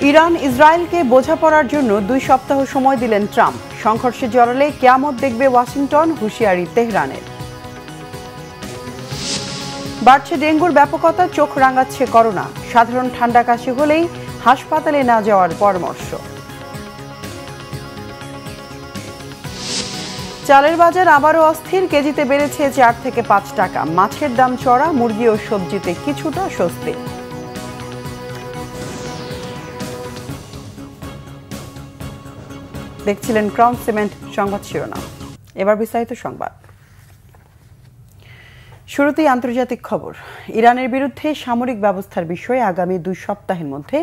Iran ইসরায়েলকে বোঝাপড়ার জন্য 2 সপ্তাহ সময় দিলেন ট্রাম্প। সংঘর্ষে জড়ালে কিয়ামত দেখবে ওয়াশিংটন, হুঁশিয়ারি তেহরানের। বাড়ছে ডেঙ্গুর ব্যাপকতা, চোখ রাঙাচ্ছে করোনা। সাধারণ ঠান্ডা কাশি হলেই হাসপাতালে না যাওয়ার পরামর্শ। চালের বাজার আবারও অস্থির, কেজিতে বেড়েছে 4 থেকে 5 টাকা। মাছের দাম চড়া, মুরগি ও সবজিতে কিছুটা স্বস্তি। দেখছিলেন ক্রাউন সিমেন্ট সংবাদ শিরোনাম। এবার বিস্তারিত সংবাদ। শুরুতেই আন্তর্জাতিক খবর। ইরানের বিরুদ্ধে সামরিক ব্যবস্থার বিষয়ে আগামী 2 সপ্তাহের মধ্যে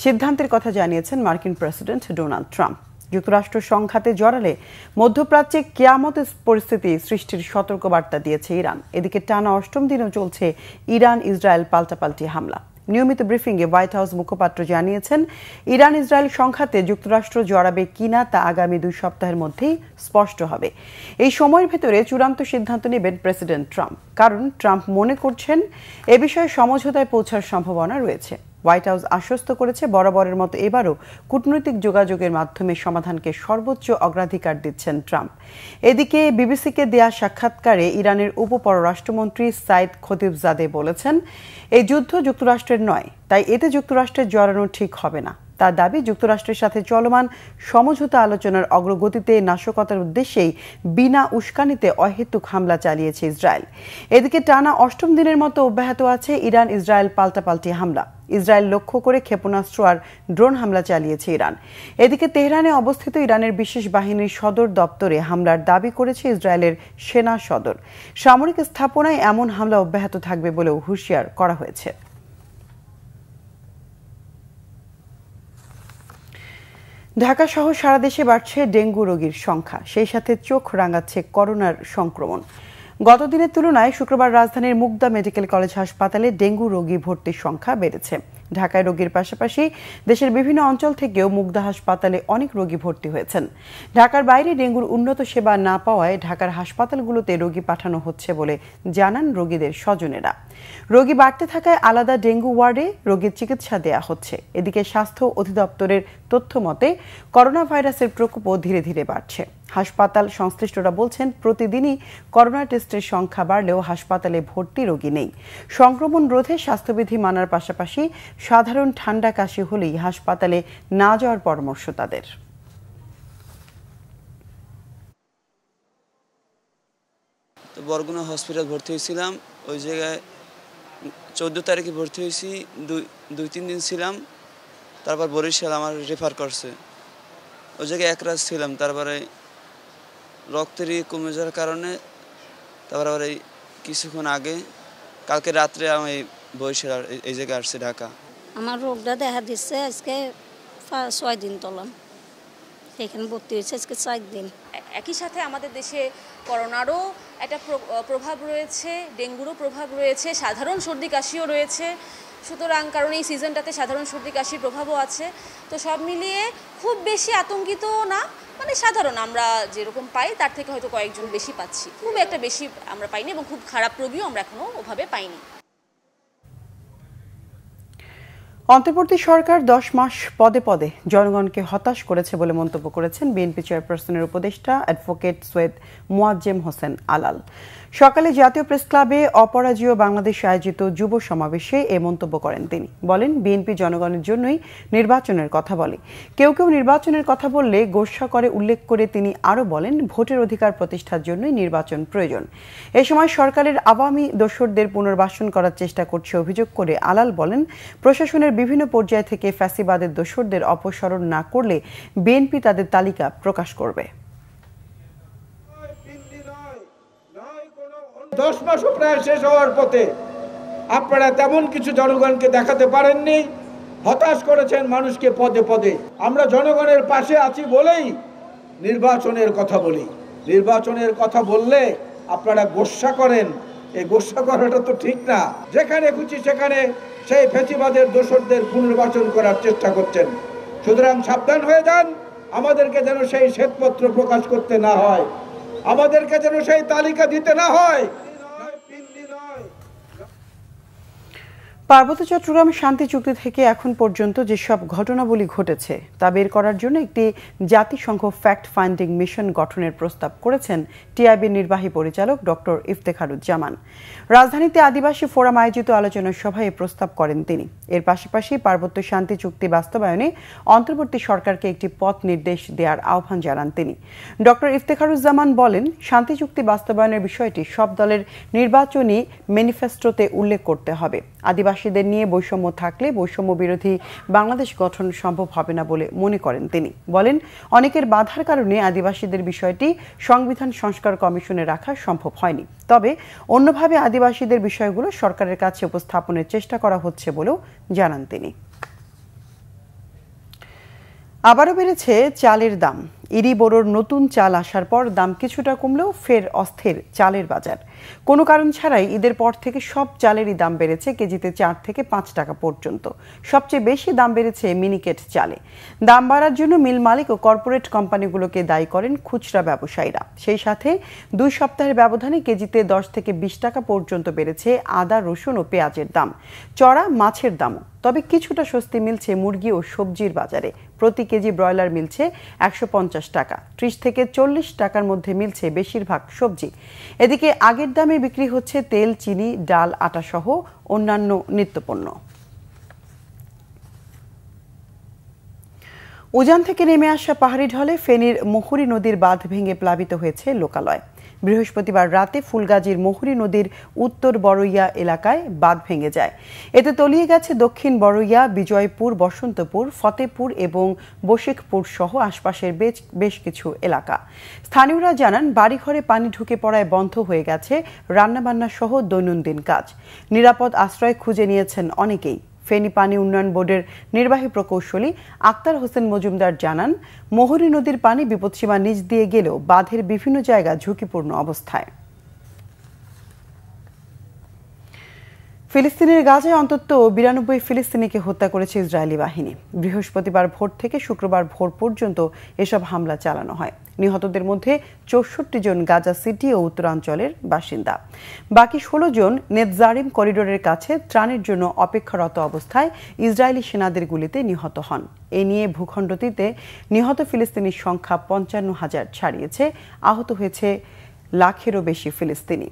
সিদ্ধান্তের কথা জানিয়েছেন মার্কিন প্রেসিডেন্ট ডোনাল্ড ট্রাম্প। যুক্তরাষ্ট্র সংঘাতে জড়ালে মধ্যপ্রাচ্যে কিয়ামত পরিস্থিতি সৃষ্টির সতর্কবার্তা দিয়েছে ইরান। এদিকে টানা 8ম দিনেও চলছে ইরান ইসরায়েল পাল্টাপাল্টি হামলা। নিয়মিত ব্রিফিংয়ে হোয়াইট হাউস মুখপাত্র জানিয়েছেন, ইরান ইসরায়েল সংঘাতে যুক্তরাষ্ট্র জড়াবে কিনা তা আগামী 2 সপ্তাহের মধ্যেই স্পষ্ট হবে। এই সময়ের ভেতরে চূড়ান্ত সিদ্ধান্ত নেবেন প্রেসিডেন্ট ট্রাম্প, কারণ ট্রাম্প মনে করছেন এ বিষয়ে সমঝোতায় পৌঁছার সম্ভাবনা রয়েছে। হোয়াইট হাউস আশ্বস্ত করেছে, বরাবরের মতো এবারও কূটনৈতিক যোগাযোগের মাধ্যমে সমাধানকে সর্বোচ্চ অগ্রাধিকার দিচ্ছেন ট্রাম্প। এদিকে বিবিসিকে দেয়া সাক্ষাৎকারে ইরানের উপপররাষ্ট্রমন্ত্রী সাইদ খতিবজাদে বলেছেন, এই যুদ্ধ যুক্তরাষ্ট্রের নয়, তাই এতে যুক্তরাষ্ট্রের জড়ানো ঠিক হবে না। তার দাবি, যুক্তরাষ্ট্রের সাথে চলমান সমঝোতা আলোচনার অগ্রগতিতে নাশকতার উদ্দেশ্যেই বিনা উস্কানিতে অহেতুক হামলা চালিয়েছে ইসরায়েল। এদিকে টানা 8ম দিনের মতো অব্যাহত আছে ইরান ইসরায়েল পাল্টাপাল্টি হামলা। ইসরায়েল লক্ষ্য করে ক্ষেপণাস্ত্র আর ড্রোন হামলা চালিয়েছে ইরান। এদিকে তেহরানে অবস্থিত ইরানের বিশেষ বাহিনীর সদর দপ্তরে হামলার দাবি করেছে ইসরায়েলের সেনা সদর। সামরিক স্থাপনায় এমন হামলা অব্যাহত থাকবে বলেও হুঁশিয়ার করা হয়েছে। ঢাকা সহ সারা দেশে বাড়ছে ডেঙ্গু রোগীর সংখ্যা, সেই সাথে চোখ রাঙাচ্ছে করোনার সংক্রমণ। গত দিনের তুলনায় শুক্রবার রাজধানীর মুগদা মেডিকেল কলেজ হাসপাতালে ডেঙ্গু রোগী ভর্তির সংখ্যা বেড়েছে। ঢাকায় রোগীর পাশাপাশি দেশের বিভিন্ন অঞ্চল থেকেও মুগদা হাসপাতালে অনেক রোগী ভর্তি হয়েছেন। ঢাকার বাইরে ডেঙ্গুর উন্নত সেবা না পাওয়ায় ঢাকার হাসপাতালগুলোতে রোগী পাঠানো হচ্ছে বলে জানান রোগীদের স্বজনেরা। রোগী বাড়তে থাকায় আলাদা ডেঙ্গু ওয়ার্ডে রোগীর চিকিৎসা দেয়া হচ্ছে। এদিকে স্বাস্থ্য অধিদপ্তরের তথ্য মতে করোনা ভাইরাসের প্রকোপও ধীরে ধীরে বাড়ছে। হাসপাতাল সংশ্লিষ্টরা বলছেন, প্রতিদিনই করোনা টেস্টের সংখ্যা বাড়লেও হাসপাতালে ভর্তি রোগী নেই। সংক্রমণ রোধে স্বাস্থ্যবিধি মানার পাশাপাশি সাধারণ ঠান্ডা কাশি হলেই হাসপাতালে না যাওয়ার পরামর্শ তাদের। তো বরগুনা হসপিটাল ভর্তি হয়েছিলাম, ওই জায়গায় 14 তারিখে ভর্তি হয়েছি, 2-3 দিন ছিলাম। তারপর বরিশাল আমার রেফার করছে, ওই জায়গায় 1 রাত ছিলাম। তারপরে রক্তের কমে যাওয়ার কারণে তারপর আবার এই কিছুক্ষণ আগে কালকে রাত্রে আমি বরিশাল এই জায়গায় আসছি ঢাকা। আমার রোগটা দেখা দিচ্ছে আজকে 6 দিন তলাম, এখানে ভর্তি হয়েছে আজকে 4 দিন। একই সাথে আমাদের দেশে করোনারও একটা প্রভাব রয়েছে, ডেঙ্গুরও প্রভাব রয়েছে, সাধারণ সর্দি কাশিও রয়েছে। সুতরাং কারণ এই সিজনটাতে সাধারণ সর্দি কাশির প্রভাবও আছে। তো সব মিলিয়ে খুব বেশি আতঙ্কিত না, মানে সাধারণ আমরা যেরকম পাই তার থেকে হয়তো কয়েকজন বেশি পাচ্ছি, খুব একটা বেশি আমরা পাইনি এবং খুব খারাপ রোগীও আমরা এখনো ওভাবে পাইনি। অন্তর্বর্তী সরকার 10 মাস পদে পদে জনগণকে হতাশ করেছে বলে মন্তব্য করেছেন বিএনপি চেয়ারপারসনের উপদেষ্টা অ্যাডভোকেট সৈয়দ মোয়াজ্জেম হোসেন আলাল। সকালে জাতীয় প্রেস ক্লাবে অপরাজেয় বাংলাদেশ আয়োজিত যুব সমাবেশে এ মন্তব্য করেন তিনি। বলেন, বিএনপি জনগণের জন্যই নির্বাচনের কথা বলে, কেউ কেউ নির্বাচনের কথা বললে গোস্বা করে উল্লেখ করে তিনি আরও বলেন, ভোটের অধিকার প্রতিষ্ঠার জন্যই নির্বাচন প্রয়োজন। এ সময় সরকারের আওয়ামী দোসরদের পুনর্বাসন করার চেষ্টা করছে অভিযোগ করে আলাল বলেন, প্রশাসনের বিভিন্ন পর্যায় থেকে ফ্যাসিবাদের দোসরদের অপসারণ না করলে বিএনপি তাদের তালিকা প্রকাশ করবে। 10 মাসও প্রায় শেষ হওয়ার পথে আপনারা তেমন কিছু জনগণকে দেখাতে পারেননি, হতাশ করেছেন মানুষকে পদে পদে। আমরা জনগণের পাশে আছি বলেই নির্বাচনের কথা বলি। নির্বাচনের কথা বললে আপনারা গোস্বা করেন, এই গোস্বা করাটা তো ঠিক না। যেখানে খুশি সেখানে সেই ফ্যাসিবাদের দোসরদের পুনর্বাসন করার চেষ্টা করছেন। সুতরাং সাবধান হয়ে যান, আমাদেরকে যেন সেই শ্বেতপত্র প্রকাশ করতে না হয়, আমাদেরকে যেন সেই তালিকা দিতে না হয়। পার্বত্য চট্টগ্রাম শান্তি চুক্তি থেকে এখন পর্যন্ত যেসব ঘটনাবলী ঘটেছে তা বের করার জন্য একটি জাতিসংঘ ফ্যাক্ট ফাইন্ডিং মিশন গঠনের প্রস্তাব করেছেন টিআইবির নির্বাহী পরিচালক ডক্টর ইফতেখারুজ্জামান। রাজধানীতে আদিবাসী ফোরাম আয়োজিত আলোচনা সভায় এই প্রস্তাব করেন তিনি। এর পাশাপাশি পার্বত্য শান্তি চুক্তি বাস্তবায়নে অন্তর্বর্তী সরকারকে একটি পথ নির্দেশ দেওয়ার আহ্বান জানান তিনি। ডক্টর ইফতেখারুজ্জামান বলেন, শান্তি চুক্তি বাস্তবায়নের বিষয়টি সব দলের নির্বাচনী ম্যানিফেস্টোতে উল্লেখ করতে হবে। আদিবাসীদের নিয়ে বৈষম্য থাকলে বৈষম্য বিরোধী বাংলাদেশ গঠন সম্ভব হবে না বলে মনে করেন তিনি। বলেন, অনেকের বাধার কারণে আদিবাসীদের বিষয়টি সংবিধান সংস্কার কমিশনে রাখা সম্ভব হয়নি। তবে অন্যভাবে আদিবাসীদের বিষয়গুলো সরকারের কাছে উপস্থাপনের চেষ্টা করা হচ্ছে বলেও জানান তিনি। আবারও বেড়েছে চালের দাম। ইরি বোরোর নতুন চাল আসার পর দাম কিছুটা কমলেও ফের অস্থির চালের বাজার। কোনো কারণ ছাড়াই ঈদের পর থেকে সব চালেরই দাম বেড়েছে কেজিতে 4 থেকে 5 টাকা পর্যন্ত। সবচেয়ে বেশি দাম বেড়েছে মিনিকেট চালে। দাম বাড়ার জন্য মিল মালিক ও কর্পোরেট কোম্পানিগুলোকে দায়ী করেন খুচরা ব্যবসায়ীরা। সেই সাথে 2 সপ্তাহের ব্যবধানে কেজিতে 10 থেকে 20 টাকা পর্যন্ত বেড়েছে আদা, রসুন ও পেঁয়াজের দাম, চড়া মাছের দামও। তবে কিছুটা স্বস্তি মিলছে মুরগি ও সবজির বাজারে। প্রতি কেজি ব্রয়লার মিলছে 150 টাকা, 30 থেকে 40 টাকার মধ্যে মিলছে বেশিরভাগ সবজি। এদিকে আগের দামে বিক্রি হচ্ছে তেল, চিনি, ডাল, আটা সহ অন্যান্য নিত্যপণ্য। উজান থেকে নেমে আসা পাহাড়ি ঢলে ফেনীর মুহুরী নদীর বাঁধ ভেঙে প্লাবিত হয়েছে লোকালয়। বৃহস্পতিবার রাতে ফুলগাজীর মুহুরী নদীর উত্তর বড়ইয়া এলাকায় বাঁধ ভেঙে যায়। এতে তলিয়ে গেছে দক্ষিণ বড়ইয়া, বিজয়পুর, বসন্তপুর, ফতেপুর এবং বশিকপুর সহ আশপাশের বেশ কিছু এলাকা। স্থানীয়রা জানান, বাড়িঘরে পানি ঢুকে পড়ায় বন্ধ হয়ে গেছে রান্নাবান্না সহ দৈনন্দিন কাজ। নিরাপদ আশ্রয় খুঁজে নিয়েছেন অনেকেই। ফেনী পানি উন্নয়ন বোর্ডের নির্বাহী প্রকৌশলী আক্তার হোসেন মজুমদার জানান, মুহুরী নদীর পানি বিপদসীমা নিচ দিয়ে গেলেও বাঁধের বিভিন্ন জায়গা ঝুঁকিপূর্ণ অবস্থায়। ফিলিস্তিনের গাজায় অন্তত 92 ফিলিস্তিনিকে হত্যা করেছে ইসরায়েলি বাহিনী। বৃহস্পতিবার ভোর থেকে শুক্রবার ভোর পর্যন্ত এসব হামলা চালানো হয়। নিহতদের মধ্যে 64 জন গাজা সিটি ও উত্তরাঞ্চলের বাসিন্দা। বাকি 16 জন নেতজারিম করিডোরের কাছে ত্রাণের জন্য অপেক্ষারত অবস্থায় ইসরায়েলি সেনাদের গুলিতে নিহত হন। এ নিয়ে ভূখণ্ডটিতে নিহত ফিলিস্তিনির সংখ্যা 55,000 ছাড়িয়েছে। আহত হয়েছে লাখেরও বেশি ফিলিস্তিনি।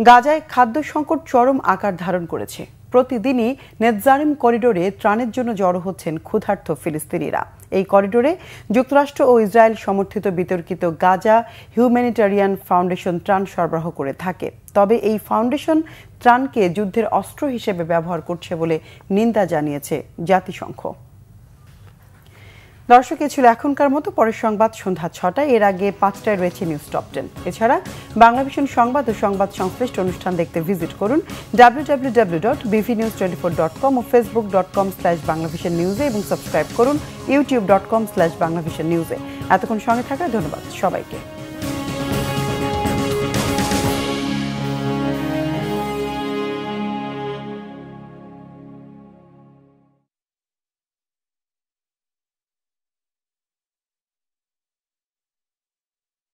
গাজায় খাদ্য সংকট চরম আকার ধারণ করেছে। প্রতিদিনই নেতজারিম করিডোরে ত্রাণের জন্য জড়ো হচ্ছেন ক্ষুধার্ত ফিলিস্তিনিরা। এই করিডোরে যুক্তরাষ্ট্র ও ইসরায়েল সমর্থিত বিতর্কিত গাজা হিউম্যানিটারিয়ান ফাউন্ডেশন ত্রাণ সরবরাহ করে থাকে। তবে এই ফাউন্ডেশন ত্রাণকে যুদ্ধের অস্ত্র হিসেবে ব্যবহার করছে বলে নিন্দা জানিয়েছে জাতিসংঘ। দর্শক, এ ছিল এখনকার মতো। পরের সংবাদ সন্ধ্যা 6টায়। এর আগে 5টায় রয়েছে নিউজ টপ 10। এছাড়া বাংলাভিশন সংবাদ ও সংবাদ সংশ্লিষ্ট অনুষ্ঠান দেখতে ভিজিট করুন www.bvnews24.com ও facebook.com/banglavisionnews এবং সাবস্ক্রাইব করুন youtube.com/banglavisionnews। এতক্ষণ সঙ্গে থাকার ধন্যবাদ সবাইকে।